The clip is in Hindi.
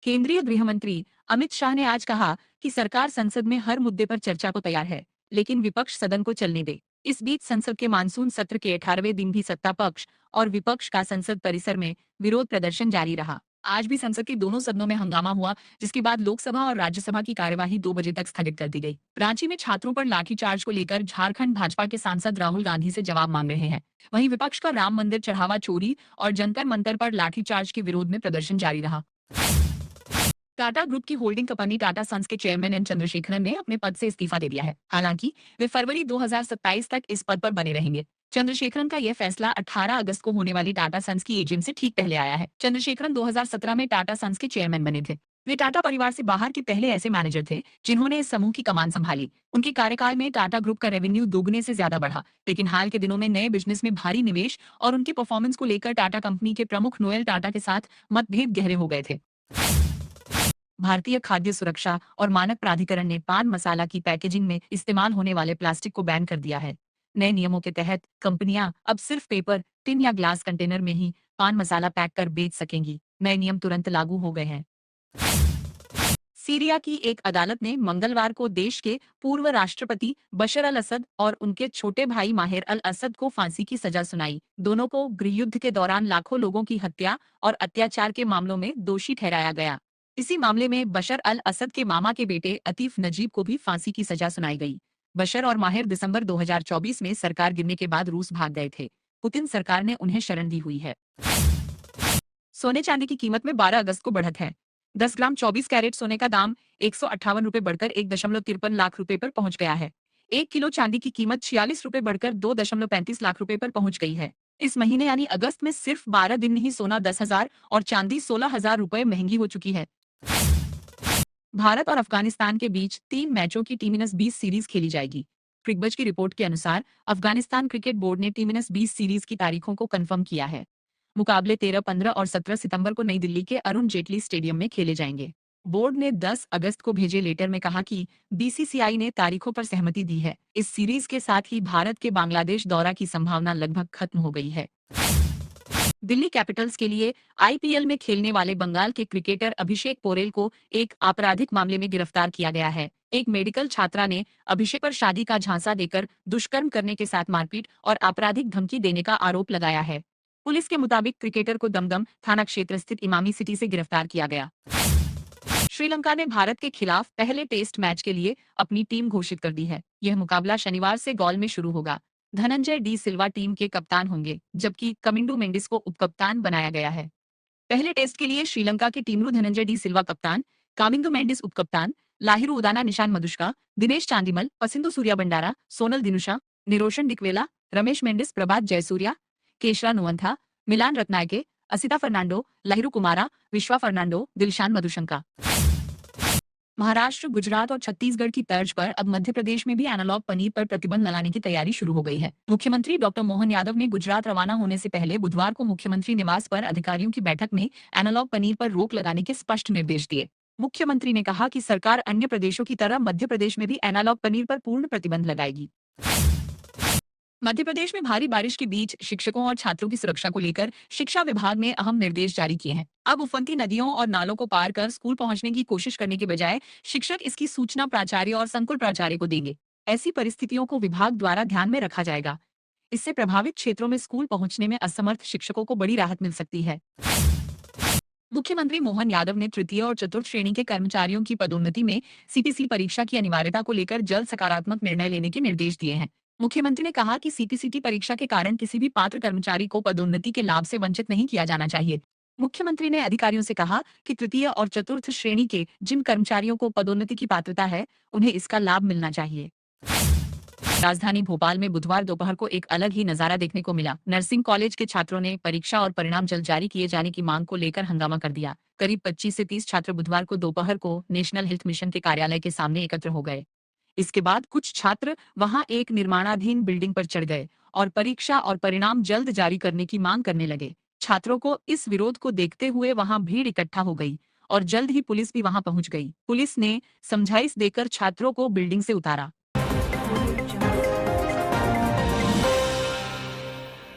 केंद्रीय गृह मंत्री अमित शाह ने आज कहा कि सरकार संसद में हर मुद्दे पर चर्चा को तैयार है, लेकिन विपक्ष सदन को चलने दे। इस बीच संसद के मानसून सत्र के 18वें दिन भी सत्ता पक्ष और विपक्ष का संसद परिसर में विरोध प्रदर्शन जारी रहा। आज भी संसद के दोनों सदनों में हंगामा हुआ, जिसके बाद लोकसभा और राज्यसभा की कार्यवाही 2 बजे तक स्थगित कर दी गई। रांची में छात्रों पर लाठीचार्ज को लेकर झारखंड भाजपा के सांसद राहुल गांधी से जवाब मांग रहे हैं। वहीं विपक्ष का राम मंदिर चढ़ावा चोरी और जंतर मंतर पर लाठीचार्ज के विरोध में प्रदर्शन जारी रहा। टाटा ग्रुप की होल्डिंग कंपनी टाटा सन्स के चेयरमैन एन चंद्रशेखरन ने अपने पद से इस्तीफा दे दिया है। हालांकि वे फरवरी 2027 तक इस पद पर बने रहेंगे। चंद्रशेखरन का यह फैसला 18 अगस्त को होने वाली टाटा सन्स की एजीएम से ठीक पहले आया है। चंद्रशेखरन 2017 में टाटा सन्स के चेयरमैन बने थे। वे टाटा परिवार से बाहर के पहले ऐसे मैनेजर थे जिन्होंने इस समूह की कमान संभाली। उनके कार्यकाल में टाटा ग्रुप का रेवेन्यू दोगुने से ज्यादा बढ़ा, लेकिन हाल के दिनों में नए बिजनेस में भारी निवेश और उनकी परफॉर्मेंस को लेकर टाटा कंपनी के प्रमुख नोएल टाटा के साथ मतभेद गहरे हो गए थे। भारतीय खाद्य सुरक्षा और मानक प्राधिकरण ने पान मसाला की पैकेजिंग में इस्तेमाल होने वाले प्लास्टिक को बैन कर दिया है। नए नियमों के तहत कंपनियां अब सिर्फ पेपर, टिन या ग्लास कंटेनर में ही पान मसाला पैक कर बेच सकेंगी। नए नियम तुरंत लागू हो गए हैं। सीरिया की एक अदालत ने मंगलवार को देश के पूर्व राष्ट्रपति बशर अल असद और उनके छोटे भाई माहिर अल असद को फांसी की सजा सुनाई। दोनों को गृहयुद्ध के दौरान लाखों लोगों की हत्या और अत्याचार के मामलों में दोषी ठहराया गया। इसी मामले में बशर अल असद के मामा के बेटे अतीफ नजीब को भी फांसी की सजा सुनाई गई। बशर और माहिर दिसंबर 2024 में सरकार गिरने के बाद रूस भाग गए थे। पुतिन सरकार ने उन्हें शरण दी हुई है। सोने चांदी की कीमत में 12 अगस्त को बढ़त है। 10 ग्राम 24 कैरेट सोने का दाम 158 रुपए बढ़कर 1.53 लाख रुपए पर पहुंच गया है। 1 किलो चांदी की कीमत 46 रुपए बढ़कर 2.35 लाख रुपए पर पहुंच गई है। इस महीने यानी अगस्त में सिर्फ 12 दिन ही सोना 10,000 और चांदी 16,000 रुपए महंगी हो चुकी है। भारत और अफगानिस्तान के बीच 3 मैचों की T-20 सीरीज खेली जाएगी। क्रिकबज़ की रिपोर्ट के अनुसार अफगानिस्तान क्रिकेट बोर्ड ने T-20 सीरीज की तारीखों को कंफर्म किया है। मुकाबले 13, 15 और 17 सितंबर को नई दिल्ली के अरुण जेटली स्टेडियम में खेले जाएंगे। बोर्ड ने 10 अगस्त को भेजे लेटर में कहा कि बीसीसीआई ने तारीखों पर सहमति दी है। इस सीरीज के साथ ही भारत के बांग्लादेश दौरा की संभावना लगभग खत्म हो गई है। दिल्ली कैपिटल्स के लिए आईपीएल में खेलने वाले बंगाल के क्रिकेटर अभिषेक पोरेल को एक आपराधिक मामले में गिरफ्तार किया गया है। एक मेडिकल छात्रा ने अभिषेक पर शादी का झांसा देकर दुष्कर्म करने के साथ मारपीट और आपराधिक धमकी देने का आरोप लगाया है। पुलिस के मुताबिक क्रिकेटर को दमदम थाना क्षेत्र स्थित इमामी सिटी से गिरफ्तार किया गया। श्रीलंका ने भारत के खिलाफ पहले टेस्ट मैच के लिए अपनी टीम घोषित कर दी है। यह मुकाबला शनिवार से गॉल में शुरू होगा। धनंजय डी सिल्वा टीम के कप्तान होंगे, जबकि कमिंडू मेंडिस को उपकप्तान बनाया गया है। पहले टेस्ट के लिए श्रीलंका की टीम में धनंजय डी सिल्वा कप्तान, कामिंदु मेंडिस उपकप्तान, लाहिरू उदाना निशान मधुष्का, दिनेश चांदीमल, पसिंधु सूर्या बंडारा, सोनल दिनुशा, निरोशन डिकवेला, रमेश मेंडिस, प्रभात जयसूर्या, केशरा नुवंथा, मिलान रत्नायके, असिता फर्नांडो, लाहिरू कुमारा, विश्वा फर्नांडो, दिलशान मधुशंका। महाराष्ट्र, गुजरात और छत्तीसगढ़ की तर्ज पर अब मध्य प्रदेश में भी एनालॉग पनीर पर प्रतिबंध लगाने की तैयारी शुरू हो गई है। मुख्यमंत्री डॉक्टर मोहन यादव ने गुजरात रवाना होने से पहले बुधवार को मुख्यमंत्री निवास पर अधिकारियों की बैठक में एनालॉग पनीर पर रोक लगाने के स्पष्ट निर्देश दिए। मुख्यमंत्री ने कहा कि सरकार अन्य प्रदेशों की तरह मध्य प्रदेश में भी एनालॉग पनीर पर पूर्ण प्रतिबंध लगाएगी। मध्य प्रदेश में भारी बारिश के बीच शिक्षकों और छात्रों की सुरक्षा को लेकर शिक्षा विभाग ने अहम निर्देश जारी किए हैं। अब उफनती नदियों और नालों को पार कर स्कूल पहुंचने की कोशिश करने के बजाय शिक्षक इसकी सूचना प्राचार्य और संकुल प्राचार्य को देंगे। ऐसी परिस्थितियों को विभाग द्वारा ध्यान में रखा जाएगा। इससे प्रभावित क्षेत्रों में स्कूल पहुंचने में असमर्थ शिक्षकों को बड़ी राहत मिल सकती है। मुख्यमंत्री मोहन यादव ने तृतीय और चतुर्थ श्रेणी के कर्मचारियों की पदोन्नति में सीपीसी परीक्षा की अनिवार्यता को लेकर जल्द सकारात्मक निर्णय लेने के निर्देश दिए हैं। मुख्यमंत्री ने कहा कि सीपीसीटी परीक्षा के कारण किसी भी पात्र कर्मचारी को पदोन्नति के लाभ से वंचित नहीं किया जाना चाहिए। मुख्यमंत्री ने अधिकारियों से कहा कि तृतीय और चतुर्थ श्रेणी के जिन कर्मचारियों को पदोन्नति की पात्रता है, उन्हें इसका लाभ मिलना चाहिए। राजधानी भोपाल में बुधवार दोपहर को एक अलग ही नजारा देखने को मिला। नर्सिंग कॉलेज के छात्रों ने परीक्षा और परिणाम जल्द जारी किए जाने की मांग को लेकर हंगामा कर दिया। करीब 25 से 30 छात्र बुधवार को दोपहर को नेशनल हेल्थ मिशन के कार्यालय के सामने एकत्र हो गए। इसके बाद कुछ छात्र वहां एक निर्माणाधीन बिल्डिंग पर चढ़ गए और परीक्षा और परिणाम जल्द जारी करने की मांग करने लगे। छात्रों को इस विरोध को देखते हुए वहां भीड़ इकट्ठा हो गई और जल्द ही पुलिस भी वहां पहुंच गई। पुलिस ने समझाइश देकर छात्रों को बिल्डिंग से उतारा।